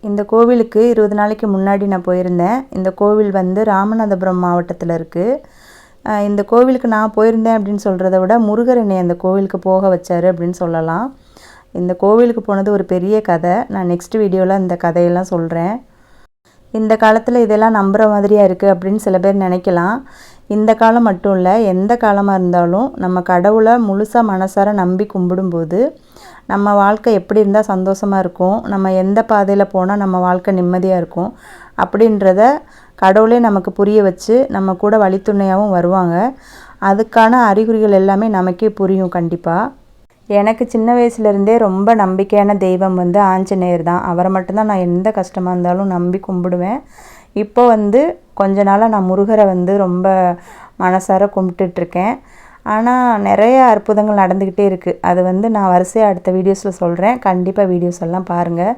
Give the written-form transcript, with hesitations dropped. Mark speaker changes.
Speaker 1: இந்த கோவிலுக்கு 20 நாளைக்கு முன்னாடி நான் போயிருந்தேன். இந்த கோவில் வந்து ராமநாதபுரம் மாவட்டத்தில் இருக்குது. இந்த கோவிலுக்கு நான் போயிருந்தேன் அப்படின்னு சொல்கிறத விட முருகர் என்னை அந்த கோவிலுக்கு போக வச்சார் அப்படின்னு சொல்லலாம். இந்த கோவிலுக்கு போனது ஒரு பெரிய கதை. நான் நெக்ஸ்ட் வீடியோவில் இந்த கதையெல்லாம் சொல்கிறேன். இந்த காலத்தில் இதெல்லாம் நம்புகிற மாதிரியாக இருக்குது அப்படின்னு சில பேர் நினைக்கலாம். இந்த காலம் மட்டும் இல்லை, எந்த காலமாக இருந்தாலும் நம்ம கடவுளை முழுசாக மனசார நம்பி கும்பிடும்போது நம்ம வாழ்க்கை எப்படி இருந்தால் சந்தோஷமாக இருக்கும், நம்ம எந்த பாதையில் போனால் நம்ம வாழ்க்கை நிம்மதியாக இருக்கும் அப்படின்றத கடவுளே நமக்கு புரிய வச்சு நம்ம கூட வழித்துணையாகவும் வருவாங்க. அதுக்கான அறிகுறிகள் எல்லாமே நமக்கே புரியும் கண்டிப்பாக. எனக்கு சின்ன வயசுலேருந்தே ரொம்ப நம்பிக்கையான தெய்வம் வந்து ஆஞ்சநேயர் தான். அவரை மட்டும்தான் நான் எந்த கஷ்டமாக இருந்தாலும் நம்பி கும்பிடுவேன். இப்போ வந்து கொஞ்ச நாளாக நான் முருகரை வந்து ரொம்ப மனசார கும்பிட்டுட்ருக்கேன். ஆனால் நிறைய அற்புதங்கள் நடந்துக்கிட்டே இருக்குது. அது வந்து நான் வரிசையாக அடுத்த வீடியோஸில் சொல்கிறேன். கண்டிப்பாக வீடியோஸ் எல்லாம் பாருங்கள்.